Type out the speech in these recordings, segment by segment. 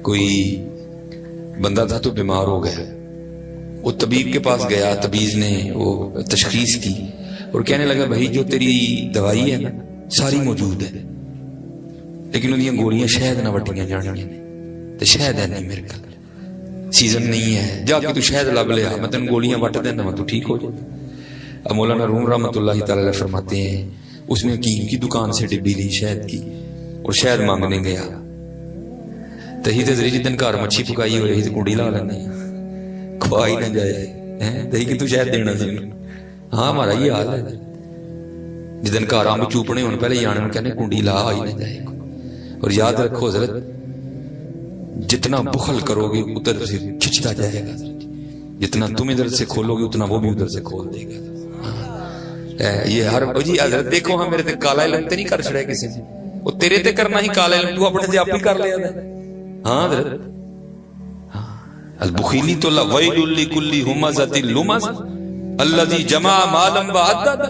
کوئی بندہ تھا تو بیمار ہو گیا، وہ طبیب کے پاس گیا، طبیب نے وہ تشخیص کی اور کہنے لگا بھائی جو تیری دوائی ہے نا ساری موجود ہے، لیکن انہیں گولیاں شاید نہ وٹیاں جانیاں نے، تو شاید ہے نہیں میرے کل سیزن نہیں ہے، جا کے تو شاید لب لیا، میں تین گولیاں وٹ دینا میں تو ٹھیک ہو جائے۔ اب مولانا روم رحمۃ اللہ تعالی علیہ فرماتے ہیں اس نے حکیم کی دکان سے ڈبی لی شہد کی اور شہد مانگنے گیا، تو ہی تے جدن گھر مچھی پکائی ہوئی ہی تے کنڈی لا لینے کھوا ہی نہ جائے، تو ہی کہ تو شہد دینا سی، ہاں ہمارا یہ حال ہے، جدن گھر امب چوپنے ہونے پہلے جانے کہنے کنڈی لا ہی نہ جائے۔ اور یاد رکھو حضرت جتنا بخل کرو گے ادھر سے کھچتا جائے گا، جتنا تم ادھر سے کھولو گے اتنا وہ بھی ادھر سے کھول دے گا۔ یہ ہر جی حضرت دیکھو ہاں میرے تے کالا علم تے نہیں کر چھڑے کسی نے، وہ تیرے تے کرنا ہی کالا علم تو اپنے سے آپ ہی کر لیا تھا۔ ہاں حضرت البخیلی تو ویل لکل ہمزۃ لمز الذی جمع مالا وعدد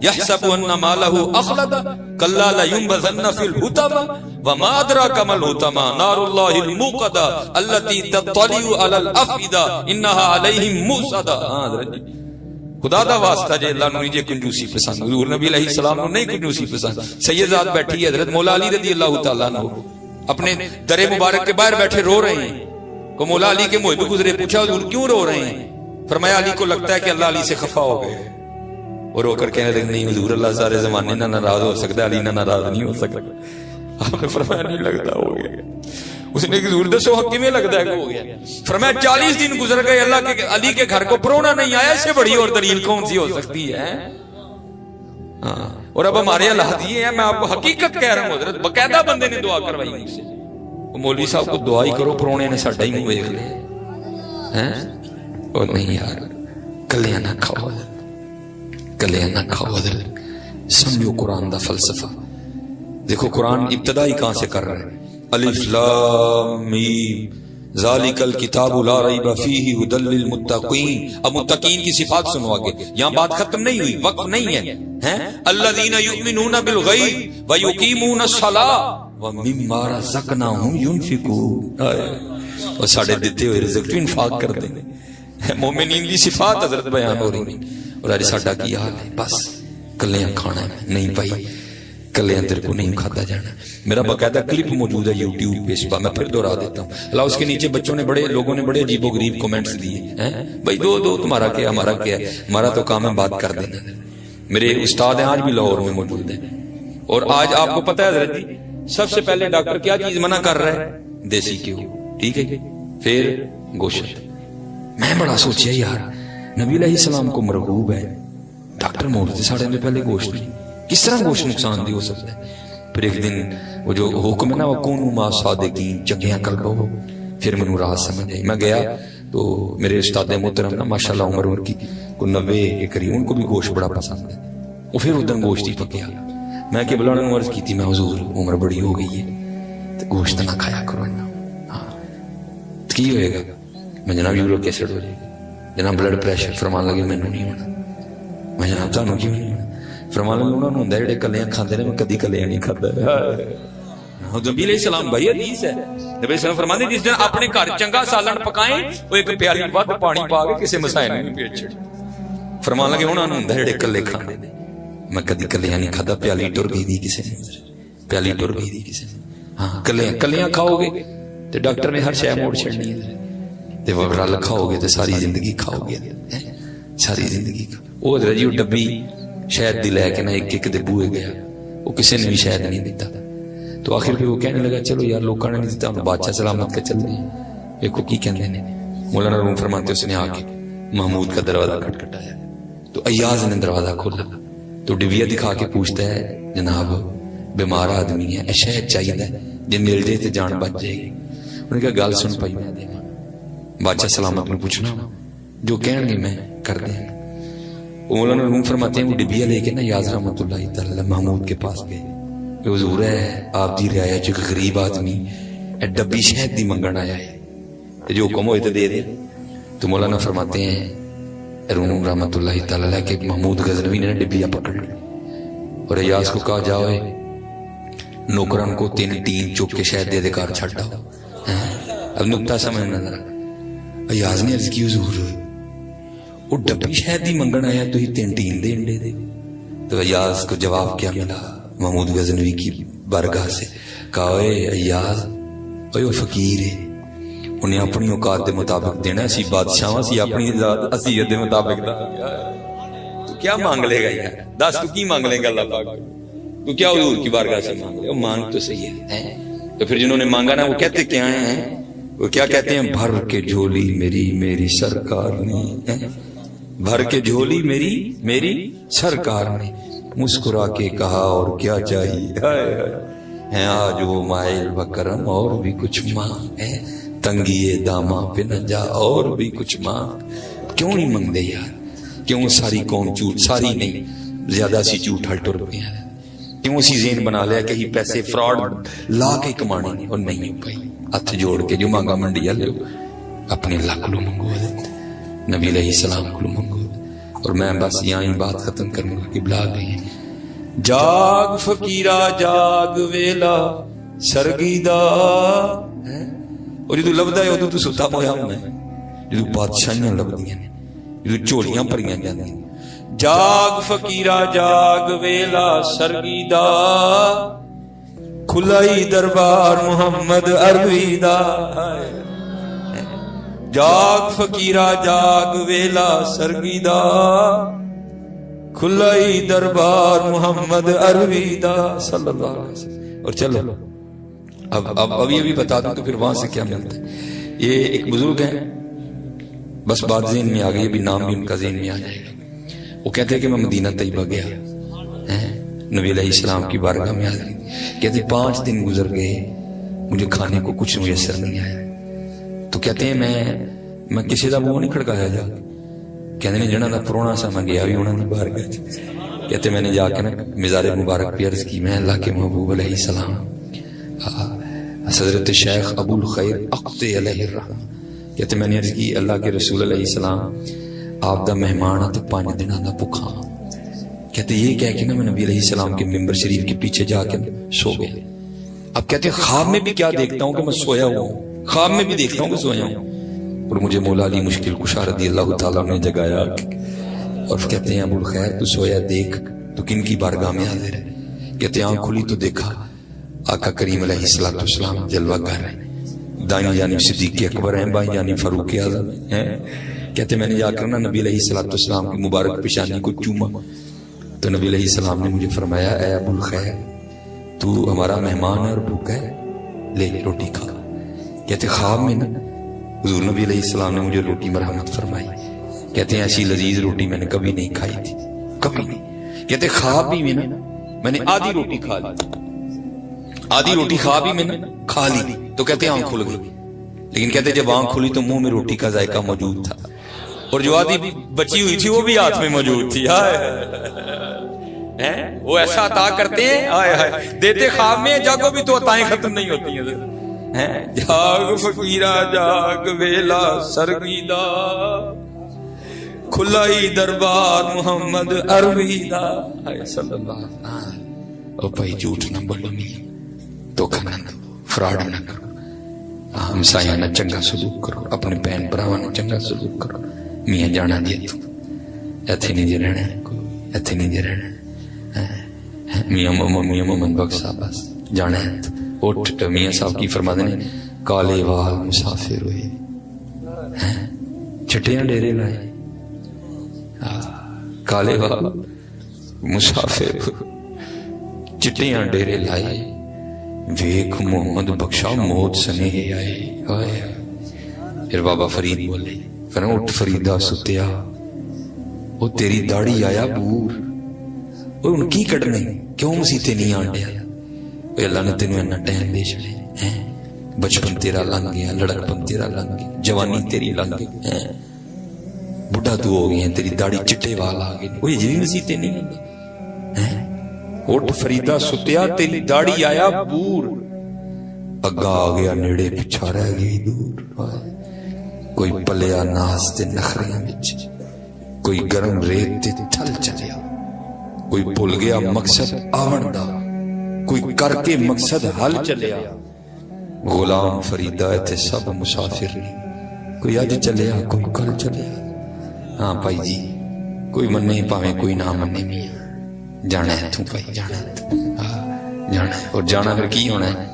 یحسب ان مالہ اخلد کلا لینبذن فی الحطمہ وما ادراک ما الحطمہ نار اللہ الموقدہ التي تطلع علی الافئدہ انہا علیہم موصدہ۔ ہاں حضرت خدا دا واسطہ جے اللہ نو جے کنجوسی پسند، حضور نبی علیہ السلام نو نہیں کنجوسی پسند۔ سیدات بیٹھی حضرت مولا علی رضی اللہ تعالیٰ عنہ اپنے در مبارک کے باہر بیٹھے رو رہے ہیں، کو مولا علی کے محب گزرے، پوچھا حضور کیوں رو رہے ہیں؟ فرمایا علی کو لگتا ہے کہ اللہ علی سے خفا ہو گئے، اور رو کر کہنے لگے نہیں حضور اللہ سارے زمانے نہ ناراض ہو سکتا، علی نہ ناراض نہیں ہو سکتا۔ آپ نے فرمایا نہیں لگتا ہو گیا۔ اس نے حضور دسو حق میں لگتا ہے کہ ہو گیا؟ فرمایا 40 دن گزر گئے اللہ کے علی کے گھر کو پرونا نہیں آیا، اس سے بڑی اور دلیل کون سی ہو سکتی ہے؟ اور اب ہمارے حالات یہ ہیں، میں آپ کو حقیقت کہہ رہا ہوں حضرت، باقاعدہ بندے نے دعا کروائی مجھ سے، مولوی صاحب کو دعا ہی کرو پرونے نے ساڈا ہی منہ ویکھ لے ہیں، اور نہیں یار کلیاں نہ کھاؤ، کلیاں نہ کھاؤ حضرت، سمجھو قرآن دا فلسفہ۔ دیکھو قرآن ابتدائی کہاں سے کر رہا ہے، الف لام میم ذالک الکتاب لا ریب فیہ ھدی للمتقین۔ اب متقین کی صفات سنو آگے، یہاں بات ختم نہیں ہوئی، وقف نہیں ہے۔ الذین یؤمنون بالغیب ویقیمون الصلاۃ ومما رزقناہم ینفقون۔ اور ساڑھے دیتے ہوئے رزق تو انفاق کرتے ہیں، مومنین دی صفات حضرت بیان ہو رہی ہیں۔ اور آج ساڑھا کی حال ہے، بس کلیاں کھانا ہے، نہیں بھائی کلیاں تیرے کو نہیں کھاتا جانا۔ میرا باقاعدہ کلپ موجود ہے یوٹیوب پہ، اس بار میں پھر دوہرا دیتا ہوں۔ اللہ اس کے نیچے بچوں نے لوگوں نے بڑے عجیب و غریب کومنٹس دیے ہیں، بھائی دو تمہارا کیا ہمارا کیا، ہمارا تو کام ہے بات کر دینا۔ میرے استاد ہیں آج بھی لاہور میں موجود ہیں، اور آج آپ کو پتہ ہے حضرت جی سب سے پہلے ڈاکٹر کیا چیز منع کر رہا ہے؟ دیسی گھیو، ٹھیک ہے، پھر گوشت۔ میں بڑا سوچیا یار نبی علیہ السلام کو مرغوب ہے، ڈاکٹر موڑتے ساڑھے میں پہلے گوشت نہیں، کس طرح گوشت نقصان دہ ہو سکتا ہے؟ پھر ایک دن وہ جو حکم ہے نا وَكُونُوا مَعَ الصَّادِقِينَ، چنگیاں قلبوں ہو، پھر میں رات سمجھ آئی۔ میں گیا تو میرے استاد محترم نا ماشاءاللہ عمر ان کی کو 90 کے قریب، ان کو بھی گوشت بڑا پسند ہے، وہ پھر ادھر گوشت ہی پکیا۔ میں کہ بلا نے عرض کی تھی میں حضور عمر بڑی ہو گئی ہے تو گوشت نہ کھایا کرو، ہاں کی ہوئے گا؟ میں جناب یورک ایسڈ ہو جائے گا، جناب بلڈ پریشر۔ فرمان لگے میں نہیں ہونا۔ میں جناب تانوں کیوں نہیں ہونا؟ فرمان لگے انہوں نے ہوندہ ہے جڑے کلیاں کھاندے نے، میں کدی کلیاں نہیں کھاتا۔ نبی علیہ السلام بھائی حدیث ہے، نبی علیہ السلام فرماتے ہیں جس دن اپنے گھر چنگا سالن پکائیں وہ ایک پیالی ود پانی پا کے کسی مسائل نہیں پیٹ چھڑ۔ فرمان لگے انہوں نے ہوندہ ہے جڑے کلے کھاندے نے، میں کدی کلیاں نہیں کھاتا، پیالی ٹر گئی دی کسی نے، پیالی ٹر گئی دی کسی نے۔ ہاں کلیاں کھاؤ گے تو ڈاکٹر نے ہر شے موڑ چھڑنی ہے، تے وہ رل کھاؤ گے تو ساری زندگی کھاؤ گے، ساری زندگی کھاؤ۔ وہ حضرت جی ڈبی شہد دی لے کے نہ ایک دے بوئے گیا، وہ کسی نے بھی شہد نہیں دیتا، تو آخر پہ وہ کہنے لگا چلو یار لوکاں نے نہیں دیتا، انہوں بادشاہ سلامت کا چل دیں، ایک کی کہندے نے۔ مولانا روم فرماتے اس نے آ کے محمود کا دروازہ کھٹکھٹایا تو ایاز نے دروازہ کھولا تو ڈبیا دکھا کے پوچھتا ہے جناب بیمار آدمی ہے، شہد چاہیے جی مل جائے تو جان بچ جائے گی۔ انہوں نے کہا گل سن پائی میں دے گا، بادشاہ سلامت نے پوچھنا جو کہن گے میں کر دیں۔ مولانا روم فرماتے ہیں وہ ڈبیا لے کے نا یاز رحمت اللہ تعالی محمود کے پاس گئے کہ حضور ہے آپ دی رعایا جو غریب آدمی ڈبی شہد دی منگن آیا ہے، جو حکم ہوئے تو دے دے۔ تو مولانا فرماتے ہیں روم رحمت اللہ تعالی کہ محمود غزنوی نے ڈبیا پکڑ لی اور ایاز کو کہا جاؤ نوکران کو 3 ٹین چوک کے شہد دے دے کار چھڑ ڈاؤ۔ اب نقطہ سمجھنا ذرا. ایاز نے عرض کی حضور وہ ڈبی شہد ہی منگن آیا تو ہی تین ٹین دے انڈے دے. تو ایاز کو جواب کیا ملا محمود غزنوی کی بارگاہ سے؟ کہا اے ایاز اے وہ فقیر ہے, انہیں اپنی اوقات دے مطابق دینا, اسی بادشاہ سی اپنی ذات حیثیت دے مطابق دا. تو کیا مانگ لے گا یار؟ دس تو کی مانگ لے گا اللہ پاک؟ تو کیا حضور کی بارگاہ سے مانگ لے؟ وہ مانگ تو صحیح ہے. تو پھر جنہوں نے مانگا نا وہ کہتے کیا ہیں؟ وہ کیا کہتے ہیں؟ بھر کے جھولی میری سرکار نے, بھر کے جھولی میری سرکار نے مسکرا کے کہا اور کیا چاہیے ہے آج وہ مائل بکرم اور بھی کچھ مانگ ہے, تنگی داما پہ نہ جا اور بھی کچھ مانگ. کیوں نہیں منگ دے یار؟ کیوں ساری قوم جھوٹ, ساری نہیں زیادہ سی جھوٹ ہل ٹر پہ ہیں, کیوں سی ذہن بنا لیا کہ ہی پیسے فراڈ لا کے کمانے نے, اور نہیں ہو پائی. ہاتھ جوڑ کے جو مانگا منڈیا لے اپنے اللہ کو منگو دیتے, نبی علیہ السلام کو منگو. اور میں بس یہاں بات ختم کروں گا کہ بلا گئے ہیں. جاگ فقیرہ جاگ ویلا سرگیدہ, اور جدو لبدا ہے ادو تو ستا مویا ہوں میں, جدو بادشاہیاں لبدیاں نے, جدو چولیاں پریاں جاندیاں. جاگ فقیرہ جاگ ویلا سرگیدہ کھلائی دربار محمد عربی دا. جاگ فقیرہ جاگ ویلا سرگیدہ کھلائی دربار محمد عربی دا صلی اللہ علیہ وسلم. اور چلو اب یہ بھی بتا دوں تو پھر وہاں سے کیا ملتا ہے. یہ ایک بزرگ ہیں, بس بات ذہن میں آ گئی, بھی نام بھی ان کا ذہن میں آ جائے گا. وہ کہتے ہیں کہ میں مدینہ طیبہ گیا, نبی علیہ السلام کی بارگاہ میں حاضری, کہتے 5 دن گزر گئے, مجھے کھانے کو کچھ میسر نہیں آیا. تو کہتے ہیں میں کسی دا منہ نہیں کھڑکایا جا, کہتے ہیں جنہاں دا پرونا سا میں گیا بھی انہاں دی بارگاہ. کہتے میں نے جا کے نا مزار مبارک پہ عرض کی, میں اللہ کے محبوب علیہ السلام حضرت شیخ ابو الخیر اقت علیہ الرحمہ, کہتے میں نے عرض کی اللہ کے رسول علیہ السلام آپ دا مہمان تو 5 دنوں دا بھوکا. کہتے یہ کہہ کے نا میں نبی علیہ السلام کے ممبر شریف کے پیچھے جا کے سو گیا. اب کہتے ہیں خواب میں بھی کیا دیکھتا ہوں کہ میں سویا ہوا ہوں, خواب میں بھی دیکھتا ہوں کہ سویا ہوں. اور مجھے مولا علی مشکل کشا رضی اللہ تعالیٰ نے جگایا اور کہتے ہیں ابو الخیر تو سویا دیکھ تو کن کی بارگاہ میں حاضر ہے. کہتے ہیں آنکھ کھلی تو دیکھا آقا کریم علیہ السلام جلوہ گر ہیں, دائیں جانب صدیق اکبر ہیں, بائیں جانب فاروق اعظم ہیں. کہتے میں نے جا کر نا نبی علیہ السلام کی مبارک پیشانی کو چوما, تو نبی علیہ السلام نے مجھے فرمایا اے ابو الخیر تو ہمارا مہمان ہے اور بھوکا ہے, لے روٹی کھا. کہتے خواب میں نا حضور نبی علیہ السلام نے مجھے روٹی مرحمت فرمائی. کہتے ہیں ایسی لذیذ روٹی میں نے کبھی نہیں کھائی تھی, کبھی نہیں. کہتے خواب بھی میں نا میں نے آدھی روٹی کھا لی, آدھی روٹی خواب ہی میں نے کھا لی. تو کہتے ہیں آنکھ کھل گئی, لیکن کہتے جب آنکھ کھلی تو منہ میں روٹی کا ذائقہ موجود تھا, اور جو آدھی بچی ہوئی تھی وہ بھی ہاتھ میں موجود تھی. وہ ایسا عطا کرتے ہیں, دیتے خواب میں, جاگو بھی تو عطائیں ختم نہیں ہوتی ہیں. جاگ فقیرہ جاگ ویلا سرگیدہ کھلائی دربار محمد عربی دا صلی اللہ علیہ وسلم. او بھائی جھوٹ نہ بولو, دھوکا نہ دو, فراڈ نہ کرو, ہمسایاں نہ چنگا سلوک کرو, اپنے بہن بھراواں نہ چنگا سلوک کرو. میاں جانا دیا تو ایتھے نہیں جی رہنا, ایتھے نہیں جی رہنا. میاں محمد بخش صاحب بس جانا ہے. اٹھ میاں صاحب کی فرما دینے کالے وال مسافر ہوئے, چھٹیاں ڈیرے لائے, کالے وال مسافر چٹیاں ڈیرے لائے, ویک محمد بخشا موت سنے آئے. پھر بابا فرید بولے, فرما اٹھ فریدہ ستیا, وہ تیری داڑھی آیا بور, وہ ان کی کٹنے کیوں مسیتے نہیں آنڈیا. اللہ نے تینوں اتنا ٹائم دے چھڑے, بچپن تیرا لنگ گیا, لڑکپن تیرا لنگ گیا, جوانی تیری لنگ گئی, بڑھا تو ہو گئی ہیں, تیری داڑھی چٹے وال آ گئے, وہ یہ بھی مسیتے نہیں آنڈے. اٹھ فریدہ ستیا تیری داڑھی آیا بور, اگا آ گیا نیڑے پچھا رہ گئی دور. کوئی پلیا ناز تے نخریاں وچ, کوئی گرم ریت تے تھل چلیا, کوئی بھول گیا مقصد آون دا, کوئی کر کے مقصد حل چلیا. غلام فریدا اتنے سب مسافر نے، کوئی اج چلیا کوئی کل چلیا. ہاں بھائی جی کوئی منے پاویں کوئی نہ منے، میاں جانا ہے اتوں بھائی، جانا ہے جانا ہے. اور جانا پھر کی ہونا ہے؟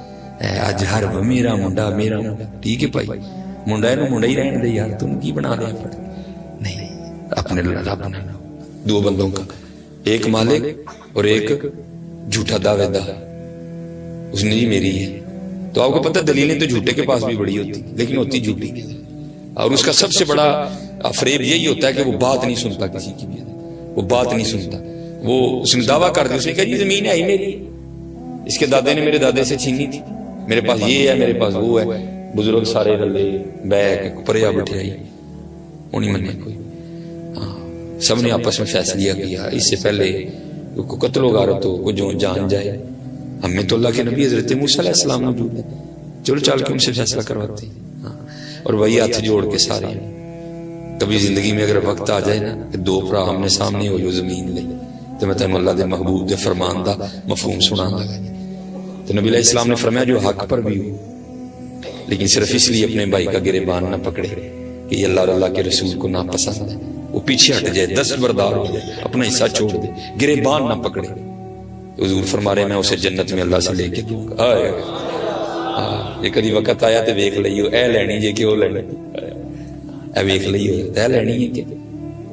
اج ہر میرا منڈا میرا منڈا. ٹھیک ہے بھائی، منڈا یہ منڈا ہی رہن دے یار، تم کی بنا دیا؟ نہیں، اپنے رب نے دو بندوں کا، ایک مالک اور ایک جھوٹا دعوے دار. اس نے جی میری ہے. تو آپ کو پتہ دلیلیں تو جھوٹے کے پاس بھی بڑی ہوتی لیکن ہوتی جھوٹی. اور اس کا سب سے بڑا فریب یہی ہوتا ہے کہ وہ بات نہیں سنتا کسی کی بھی، وہ بات نہیں سنتا. وہ اس نے دعویٰ کر دیا، اس نے کہا یہ زمین ہے ہی میری، اس کے دادے نے میرے دادے سے چھینی تھی، میرے پاس یہ ہے میرے پاس وہ ہے. بزرگ سارے رلے بیک پریا بٹھائی، انہیں مننے کوئی. ہاں سب نے آپس میں فیصلہ کیا اس سے پہلے کو قتل و غارت ہو، کو جو جان جائے. ہمیں تو اللہ کے نبی حضرت موسیٰ علیہ السلام موجود ہے، چلو چل کے ان سے فیصلہ کرواتے ہیں. اور وہی ہاتھ جوڑ کے سارے، کبھی زندگی میں اگر وقت آ جائے نا کہ دو بھرا آمنے سامنے ہو جو زمین لے، تو میں تمہیں اللہ دے محبوب دے فرمان دا مفہوم سنا لگا. تو نبی علیہ السلام نے فرمایا جو حق پر بھی ہو لیکن صرف اس لیے اپنے بھائی کا گریبان نہ پکڑے کہ یہ اللہ اور اللہ کے رسول کو ناپسند ہے، وہ پیچھے ہٹ جائے، دستبردار ہو جائے، اپنا حصہ چھوڑ دے، گریبان نہ پکڑے. حضور فرما رہے میں اسے جنت میں اللہ سے لے کے دوں گا. یہ کدی وقت آیا تو ویکھ لئیو، اے لینی جے کہ او لینی، اے ویکھ لئیو اے لینی ہے کہ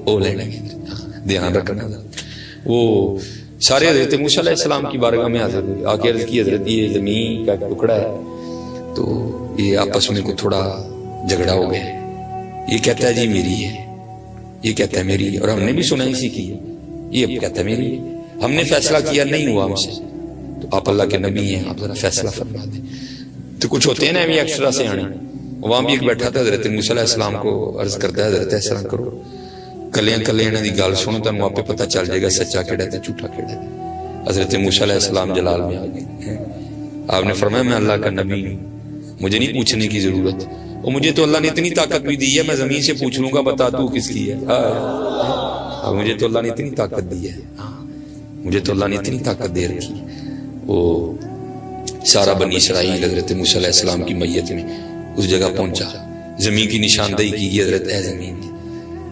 او لینی. دھیان رکھنا. وہ سارے حضرت موسیٰ علیہ السلام کی بارگاہ میں حاضر ہوئے، آ کے عرض کی حضرت یہ زمین کا ٹکڑا ہے. تو یہ آپس میں کو تھوڑا جھگڑا ہو گیا، یہ کہتا ہے جی میری ہے، یہ کہتا ہے میری ہے، اور ہم نے بھی سنا اسی کی ہے، یہ کہتا ہے میری ہے. ہم نے فیصلہ کیا نہیں ہوا ہم سے، تو آپ اللہ کے نبی ہیں، آپ ذرا فیصلہ فرما دیں. تو کچھ ہوتے ہیں نا ابھی ایکسٹرا سے آنے. وہاں بھی ایک بیٹھا تھا حضرت موسیٰ علیہ السلام کو عرض کرتا ہے حضرت ایسا نہ کرو، کلیاں انہاں دی گل سنو تو آپ پہ پتہ چل جائے گا سچا کیڑا ہے جھوٹا کیڑا ہے. حضرت موسیٰ علیہ السلام جلال میں آ گئے. آپ نے فرمایا میں اللہ کا نبی ہوں، مجھے نہیں پوچھنے کی ضرورت، اور مجھے تو اللہ نے اتنی طاقت بھی دی ہے میں زمین سے پوچھ لوں گا بتا تو کس کی ہے. مجھے تو اللہ نے اتنی طاقت دی ہے، مجھے تو اللہ نے اتنی طاقت دے رکھی. وہ سارا بنی اسرائیل حضرت موسیٰ علیہ السلام کی میت میں اس جگہ پہنچا، زمین کی نشاندہی کی حضرت اے زمین.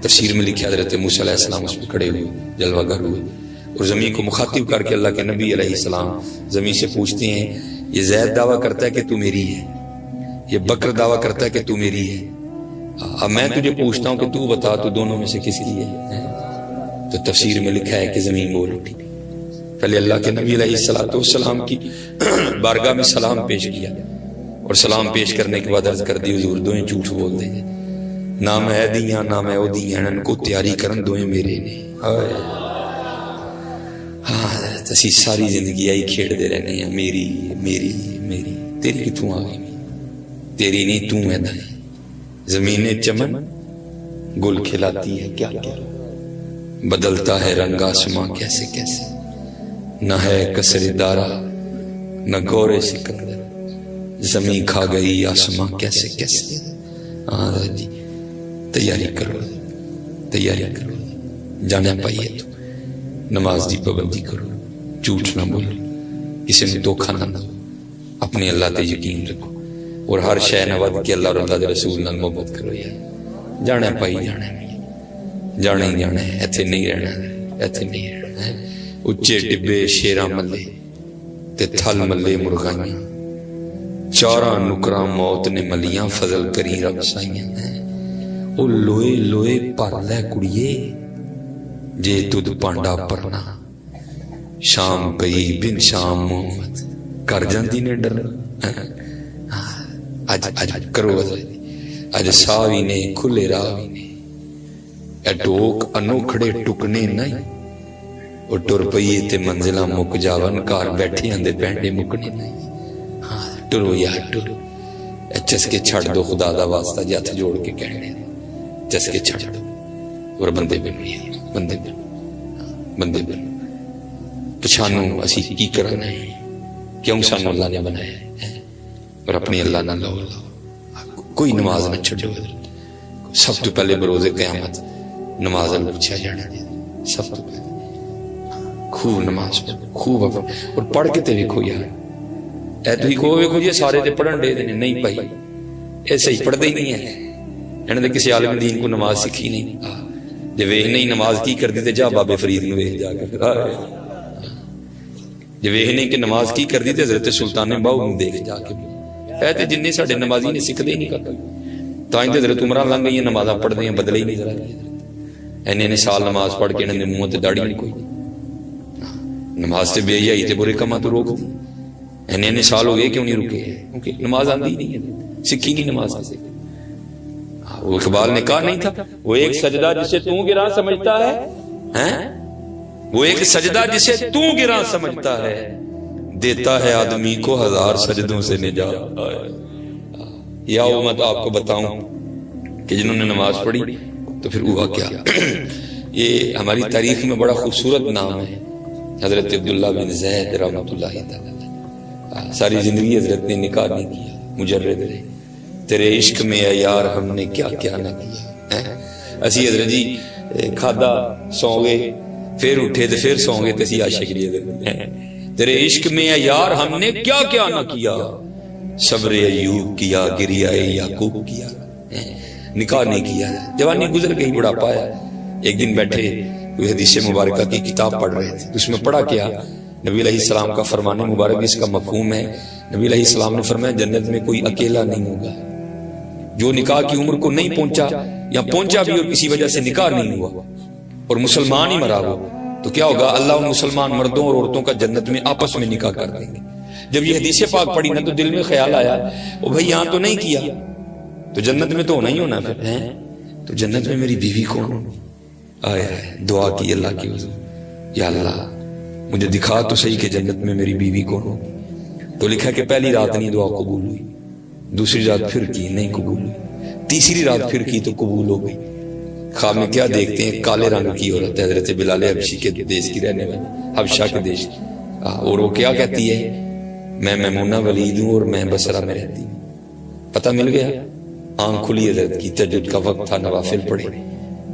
تفسیر میں لکھا حضرت موسیٰ علیہ السلام اس پہ کھڑے ہوئے، جلوہ گر ہوئے، اور زمین کو مخاطب کر کے اللہ کے نبی علیہ السلام زمین سے پوچھتے ہیں یہ زید دعویٰ کرتا ہے کہ تو میری ہے، یہ بکر دعویٰ کرتا ہے کہ تو میری ہے، اب میں تجھے پوچھتا ہوں کہ تو بتا تو دونوں میں سے کس کی ہے. تو تفسیر میں لکھا ہے کہ زمین بول اٹھی. پہلے اللہ کے نبی علیہ السلام کی بارگاہ میں سلام پیش کیا، اور سلام پیش کرنے کے بعد عرض کر دی حضور دوئیں جھوٹ بول دیں گے، نہ میں دیاں نہ میں او دیاں، ان کو تیاری کرن دوئیں میرے نے. ہاں حضرت اسی ساری زندگی آئی کھیڑ دے رہنے ہیں میری میری میری، تیری کتوں آ گئی، تیری نہیں تو میدان. زمین چمن گل کھلاتی ہے کیا کیا، بدلتا ہے رنگ آسماں کیسے کیسے، نہ ہے کسر دارا نہ گورے سکندر، زمین کھا گئی آسماں کیسے کیسے. جی تیاری کرو، تیاری کرو، جانا پائیے تو نماز دی پابندی کرو، جھوٹ نہ بولو، کسی نے دھوکھا نہ دو، اپنے اللہ تے یقین رکھو، اور ہر شے نہ ود کے اللہ اور اللہ دے رسول نال محبت کرو. یار جانا پائی جانا ہے، جانا ہی جانا ہے، ایتھے نہیں رہنا، ایتھے نہیں رہنا ہے. اچے ٹبے شیراں ملے تے تھل ملے مرغائیاں، چاراں نکراں موت نے ملیاں، فضل کری رب سائیاں. او لوئے لوئے پر لے کڑیے جے دودھ پانڈا پرنا، شام پئی بن شام محمد کر جاندی نے ڈر. اج کرو اج ساوی نے کھلے راوی نے، اے ٹوک انوکھڑے ٹکنے نہیں، اور ٹر پئیے تے منزلہ مک جاون، کار بیٹھے اندے پینڈے مکنے نہیں. ٹرو یار ٹرو، چسکے چھڑ دو خدا دا واسطہ جی ہاتھ جوڑ کے کہنے، چسکے چھڑ دو، اور بندے بنو، بندے بنو، بندے بنو. پچھانو اسی کی کرنا ہے، کیوں سانو اللہ نے بنایا ہے، اور اپنی اللہ نہ لو. کوئی نماز نہ چھڑو، سب تو پہلے بروز قیامت نماز اللہ پوچھا جانا، سب تو پہلے خوب نماز پڑھو، خوب اور پڑھ کے تے ویکھو یار، اے تھی کہو ویکھو جی سارے تے پڑھن دے نے، نہیں بھائی اے صحیح پڑھدے ہی نہیں ہے، انہاں نے کسی عالم دین کو نماز سکھی نہیں، جے ویکھ نہیں نماز کی کردی تے جا بابے فرید نو ویکھ جا کے، جے ویکھ نہیں کہ نماز کی کردی تے حضرت سلطان باہو نو دیکھ جا کے، اے تے جننے ساڈے نمازی نے سکھدے نہیں کر تائیں تے حضرت عمرہ لنگ گئی نمازاں پڑھدے ہیں بدلے ہی نہیں ذرا، اینے سال نماز پڑھ کے انہاں دے منہ تے داڑھی نہیں کوئی، نماز تے بے حیائی تے برے کماں تو روک دی، اینے سال ہو گئے کیوں نہیں رکے؟ کیونکہ نماز آندی نہیں ہے، سکھی نہیں نماز سے۔ وہ اقبال نے کہا نہیں تھا، وہ ایک سجدہ جسے تو گراں سمجھتا ہے، وہ ایک سجدہ جسے تو گراں سمجھتا ہے، دیتا ہے آدمی کو 1000 سجدوں سے نجات۔ یا وہ میں آپ کو بتاؤں کہ جنہوں نے نماز پڑھی تو پھر ہوا کیا؟ یہ ہماری تاریخ میں بڑا خوبصورت نام ہے، حضرت عبداللہ بن زید رحمۃ اللہ تعالی۔ ساری زندگی حضرت نے نکاح نہیں کیا، مجرد رہے، تیرے عشق میں اے یار ہم نے کیا کیا نہ کیا۔ اسی حضرت جی کھادا سو گئے پھر اٹھے تو پھر سو گئے، تسی عاشق جی تیرے عشق میں اے یار ہم نے کیا کیا نہ کیا، صبر ایوب کیا، گریہ یعقوب کیا، نکاح نہیں کیا، جوانی گزر گئی، بڑھاپا آیا۔ ایک دن بیٹھے کوئی حدیث مبارکہ کی کتاب پڑھ رہے تھے، اس میں پڑھا کیا نبی علیہ السلام کا فرمان مبارک، اس کا مفہوم ہے نبی علیہ السلام نے فرمایا جنت میں کوئی اکیلا نہیں ہوگا، جو نکاح کی عمر کو نہیں پہنچا یا پہنچا بھی اور کسی وجہ سے نکاح نہیں ہوا اور مسلمان ہی مرا ہوا تو کیا ہوگا؟ اللہ ان مسلمان مردوں اور عورتوں کا جنت میں آپس میں نکاح کر دیں گے۔ جب یہ حدیث پاک پڑھی نا تو دل میں خیال آیا او بھائی یہاں تو نہیں کیا تو جنت میں تو ہونا ہی ہونا پھر ہے، تو جنت میں میری بیوی کون؟ آئے دعا کی اللہ کی حضور، یا اللہ مجھے دکھا تو صحیح کہ جنت میں میری بیوی کون ہوگی۔ تو لکھا کہ پہلی رات نہیں دعا قبول ہوئی، دوسری رات پھر کی نہیں قبول ہوئی، تیسری رات پھر کی تو قبول ہو گئی۔ خواب میں کیا دیکھتے ہیں؟ کالے رنگ کی عورت، حضرت بلال حبشی کے دیش کی رہنے والی، حبشہ کے دیش کی، اور وہ کیا کہتی ہے؟ میں میمونہ ولید ہوں اور میں بصرہ میں رہتی ہوں۔ پتہ مل گیا، آنکھ کھلی حضرت کی، تہجد کا وقت تھا، نوافل پڑھے،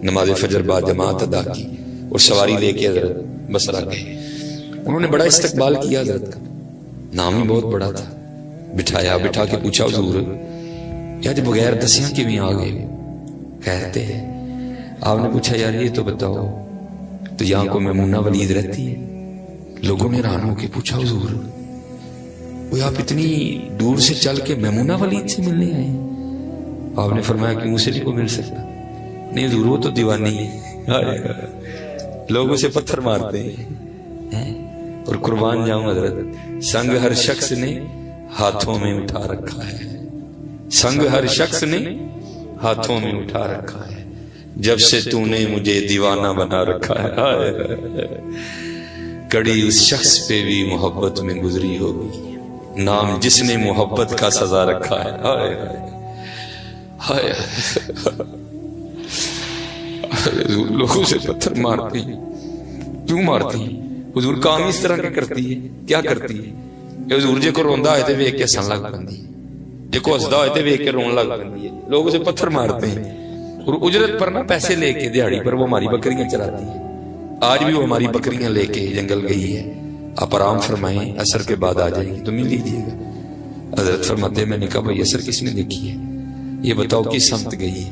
نماز فجر با جماعت ادا کی اور سواری لے کے حضرت بصرہ گئے۔ انہوں نے بڑا استقبال کیا حضرت کا، نام ہی بہت بڑا تھا، بٹھایا، بٹھا کے پوچھا حضور یار بغیر دسیاں کیویں آ گئے؟ کہتے ہیں آپ نے پوچھا یار یہ تو بتاؤ تو یہاں کو میمونہ ولید رہتی ہے؟ لوگوں نے حیران ہو کے پوچھا حضور وہ آپ اتنی دور سے چل کے میمونہ ولید سے ملنے آئے ہیں؟ آپ نے فرمایا کہ مجھ سے بھی کوئی مل سکتا نہیں حضور، وہ تو دیوانی ہے، لوگ اسے پتھر مارتے ہیں۔ اور قربان جاؤں حضرت، سنگ ہر شخص نے ہاتھوں میں اٹھا رکھا ہے، سنگ ہر شخص نے ہاتھوں میں اٹھا رکھا ہے، جب سے تو نے مجھے دیوانہ بنا رکھا ہے، کڑی اس شخص پہ بھی محبت میں گزری ہوگی، نام جس نے محبت کا سزا رکھا ہے۔ لوگوں سے پتھر مارتی ہیں، کیوں مارتی ہیں؟ حضور کام اس طرح کے کرتی ہے، کیا کرتی ہے؟ حضور جے کو روندا ہوئے تے ویکھ کے ہسن لگ پندی ہے، جے کو ہسدا ہوئے تے ویکھ کے رون لگ پندی ہے۔ لوگ اسے پتھر مارتے ہیں اور اجرت پر نہ پیسے لے کے دیہاڑی پر وہ ہماری بکریاں چراتی ہے۔ آج بھی وہ ہماری بکریاں لے کے جنگل گئی ہے، آپ آرام فرمائیں، عصر کے بعد آ جائیں گے تو مل لیجیے گا۔ حضرت فرماتے ہیں میں نے کہا بھائی عصر کس نے دیکھی ہے؟ یہ بتاؤ کس سمت گئی ہے؟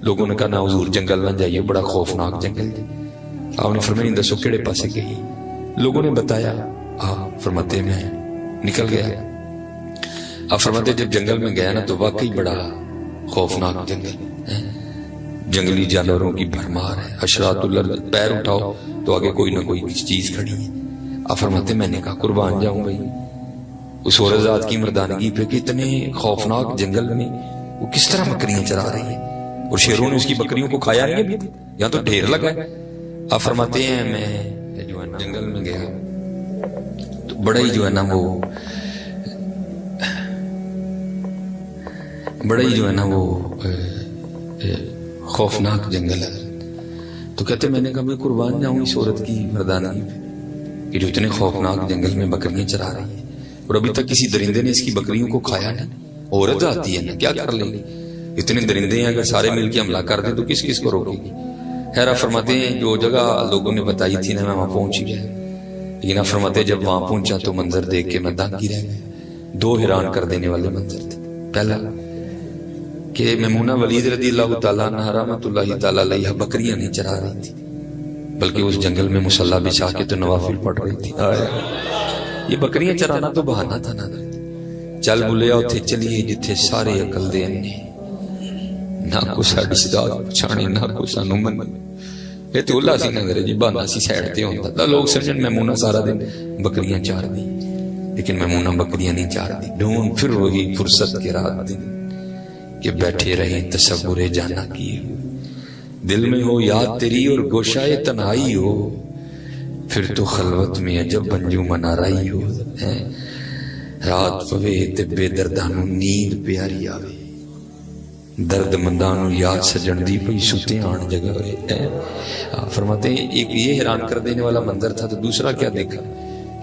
لوگوں نے کہا نہ حضور جنگل نہ جائیے، بڑا خوفناک جنگل ہے۔ آپ نے فرمایا دسو کیڑے پاسے گئی؟ لوگوں نے بتایا، فرماتے میں نکل گیا۔ آپ فرماتے جب جنگل میں گیا نا تو واقعی بڑا خوفناک جنگل ہے، جنگلی جانوروں کی بھرمار ہے، حشرات الارض، پیر اٹھاؤ تو آگے کوئی نہ کوئی چیز کھڑی ہے۔ آپ فرماتے میں نے کہا قربان جاؤں بھائی اس عورت ذات کی مردانگی پہ کہ اتنے خوفناک جنگل میں وہ کس طرح بکریاں چرا رہی ہے اور شیروں نے اس کی بکریوں کو کھایا نہیں ابھی، یہاں تو ڈھیر لگا ہے۔ آپ فرماتے ہیں میں جو ہے جنگل میں گیا تو بڑا ہی جو ہے نا وہ بڑا ہی جو ہے نا وہ خوفناک جنگل ہے۔ تو کہتے میں نے کہا میں قربان جاؤں اس عورت کی مردانگی پہ کہ جو اتنے خوفناک جنگل میں بکریاں چرا رہی ہے اور ابھی تک کسی درندے نے اس کی بکریوں کو کھایا نہیں۔ عورت آتی ہے نا کیا کر لے گی؟ اتنے درندے ہیں، اگر سارے مل کے حملہ کر دیں تو کس کس کو روکے گی؟ خیر فرماتے ہیں جو جگہ لوگوں نے بتائی تھی نا میں وہاں پہنچ گیا، لیکن فرماتے جب وہاں پہنچا تو منظر دیکھ کے میں دنگ ہی رہ گیا۔ دو حیران کر دینے والے منظر تھے. پہلا کہ میمونہ ولید رضی اللہ تعالیٰ عنہ رحمۃ اللہ تعالیٰ علیہ بکریاں نہیں چرا رہی تھی بلکہ اس جنگل میں مصلی بچھا کے تو نوافل پڑھ رہی تھی. یہ بکریاں چرانا تو بہانہ تھا نا. چل بولیا اتھے چلیے جتھے سارے عقل دے نے نہ کو ساڈی صدا پچھانے نہ کو سانو من. یہ تو اللہ سی نظر جی بہانہ سی سائڈ تے ہوندا تا لوگ سمجھن میمونہ سارا دن بکریاں چار دی لیکن میمونہ بکریاں نہیں چار دی. ڈھونڈ پھر وہی فرصت کے رات دن کہ بیٹھے رہیں تصور جانا کیے دل میں ہو یاد تیری اور گوشائے تنہائی ہو پھر تو خلوت میں عجب بنجو منارائی ہو. رات پوے تے بے دردانو نیند پیاری آوے درد مندانو یاد سجن دی پئی سوتے آن جگہ ہوئے. فرماتے ہیں ایک یہ حیران کر دینے والا منظر تھا. تو دوسرا کیا دیکھا؟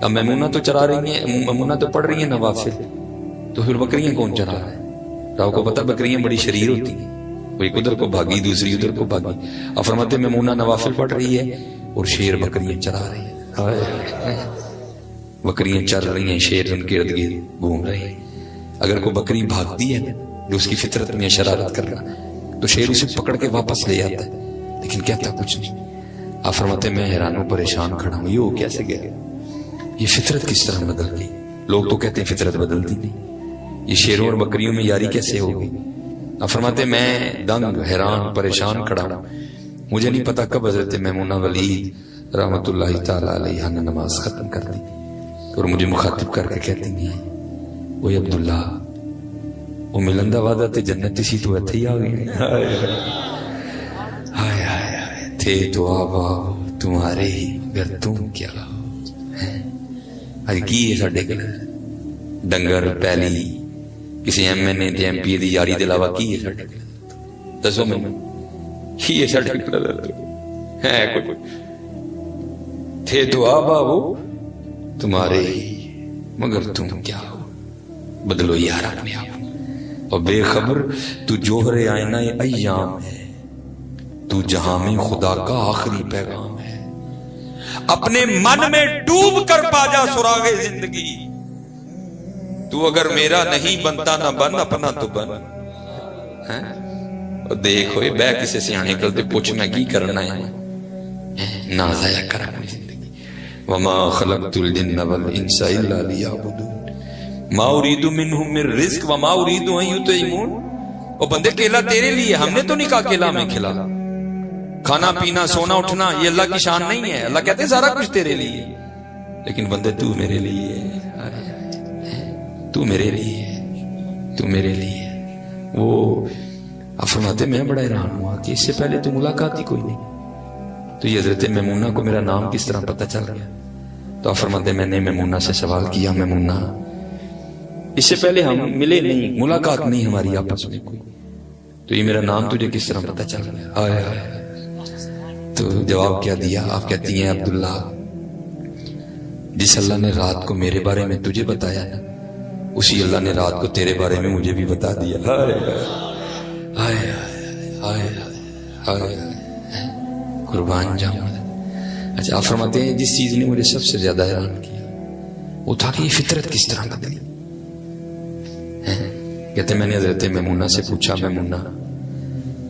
اب میمونہ تو چرا رہی ہیں, میمونہ تو پڑھ رہی ہیں نوافل, تو پھر بکریاں کون چرا رہا ہے؟ آپ کو پتہ بکریاں بڑی شریر ہوتی ہیں, کوئی ادھر کو بھاگی دوسری ادھر کو بھاگی. اب فرماتے ہیں میمونہ نوافل پڑھ رہی ہے اور شیر بکریاں چرا رہی ہیں. بکریاں چر رہی ہیں, شیر ان کے ارد گرد گھوم رہے ہیں. اگر کوئی بکری بھاگتی ہے جو اس کی فطرت میں شرارت کر رہا تو شیر اسے پکڑ کے واپس لے آتا ہے لیکن کہتا کچھ نہیں. آپ فرماتے ہیں میں حیران ہوں, پریشان کھڑا ہوں, یہ ہو کیسے گیا؟ یہ فطرت کس طرح بدل گئی؟ لوگ تو کہتے ہیں فطرت بدلتی نہیں, یہ شیروں اور بکریوں میں یاری کیسے ہو گئی؟ آپ فرماتے ہیں میں دنگ حیران پریشان کھڑا ہوں. مجھے نہیں پتا کب حضرت میمونہ ولید رحمت اللہ تعالی علیہ نے نماز ختم کر دی اور مجھے مخاطب کر کے کہتی ہیں وہ عبداللہ وہ ملندہ وعدہ تے جنت سی تو ایتھے ہی آ گئی. ہائے ہائے ہائے تھے تو آبا تمہارے ہی مگر تم کیا اج کی ہے ساڈے کول ڈنگر پہلی کسی ایم این اے تے ایم پی دی یاری دے علاوہ کی ہے ساڈے کول؟ دسو مینوں کی ہے ساڈے کول؟ ہے کوئی؟ تھے تو آبا وہ تمہارے ہی مگر تم کیا ہو. بدلو یار اپنے آپ اور بے خبر تو جوہر آئینہ ایام ہے, تو جہاں میں خدا کا آخری پیغام ہے. اپنے من میں ڈوب کر پا جا سراغ زندگی, تو اگر میرا نہیں بنتا نہ بن اپنا تو بن. دیکھو بے کسی سیانے کل تے پوچھ میں کی کرنا ہے, نہ ضائع کر اپنی زندگی. وما خلقت الجن والانس الا ليعبدون ما اريد منهم من رزق وما اريد ان يطعمون. او بندے کیلا تیرے لیے, ہم نے تو نہیں کہا کیلا میں کھلا. کھانا پینا سونا اٹھنا یہ اللہ کی شان نہیں ہے. اللہ کہتے ہیں سارا کچھ تیرے لیے, لیکن بندے تو میرے لیے, تو میرے لیے, تو میرے لیے. وہ فرماتے میں بڑا حیران ہوا کہ اس سے پہلے تو ملاقات ہی کوئی نہیں, تو یہ حضرت میمونہ کو میرا نام کس طرح پتہ چل گیا؟ تو فرماتے میں نے میمونہ سے سوال کیا, میمونہ اس سے پہلے ہم ملے نہیں, ملاقات نہیں ہماری آپس میں کوئی, تو یہ میرا نام تجھے کس طرح پتہ چل گیا؟ آئے آئے. تو جواب کیا دیا؟ آپ کہتی ہیں عبداللہ جس اللہ نے رات کو میرے بارے میں تجھے بتایا نا, اسی اللہ نے رات کو تیرے بارے میں مجھے بھی بتا دیا. آئے آئے آئے قربان جاؤں. اچھا آپ فرماتے ہیں جس چیز نے مجھے سب سے زیادہ حیران کیا وہ تھا کہ یہ فطرت کس طرح بدلی. کہتے میں نے حضرت میمونہ سے پوچھا, میمونہ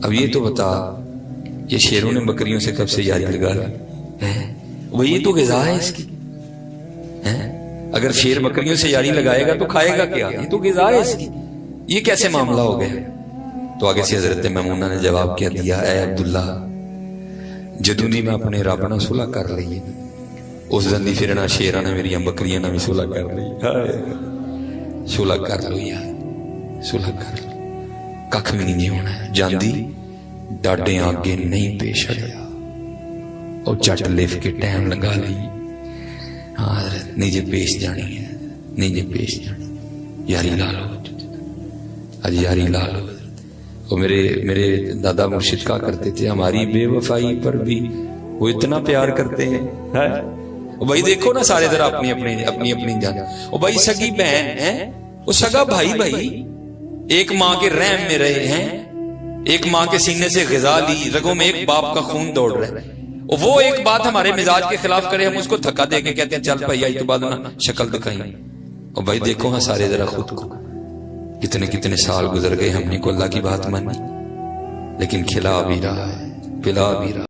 اب یہ تو بتا یہ شیروں نے بکریوں سے کب سے یاری لگا لی؟ وہ یہ تو غذا ہے اس کی, اگر شیر بکریوں سے یاری لگائے گا تو کھائے گا کیا؟ یہ تو غذا ہے اس کی, یہ کیسے معاملہ ہو گیا؟ تو آگے سے حضرت میمونہ نے جواب کیا دیا, اے عبداللہ جدوں دی میں اپنے رب نال صلح کر لئی اس دن دی پھر نہ شیراں نے میری بکریاں نال بھی صلح کر لئی. صلح کر لو یار, صلح کر لو, ککھ بھی نہیں ہونا ہے. جاندی ڈاڈے آگے نہیں پیش ہٹیا اور چٹ لف کے ٹائم لگا لئی. ہاں حضرت نہیں جے پیش جانی ہے, نہیں جے پیش جانی, یاری لا لو اج, یاری لا لو. اور میرے دادا مرشد کہا کرتے تھے ہماری بے وفائی پر بھی وہ اتنا پیار کرتے ہیں. بھائی دیکھو نا سارے ذرا اپنی اپنی جان. اور بھائی سگی بہن ہے, وہ سگا بھائی ایک ماں کے رحم میں رہے ہیں, ایک ماں کے سینے سے غذا لی, رگوں میں ایک باپ کا خون دوڑ رہا ہے. اور وہ ایک بات ہمارے مزاج کے خلاف کرے, ہم اس کو دھکا دے کے کہتے ہیں چل بھائی آئی تو بعد نا شکل دکھائیں. اور بھائی دیکھو ہاں سارے ذرا خود کو، کتنے کتنے سال گزر گئے، ہم نے کو اللہ کی بات مانی، لیکن کھلا بھی رہا ہے، پلا بھی رہا ہے۔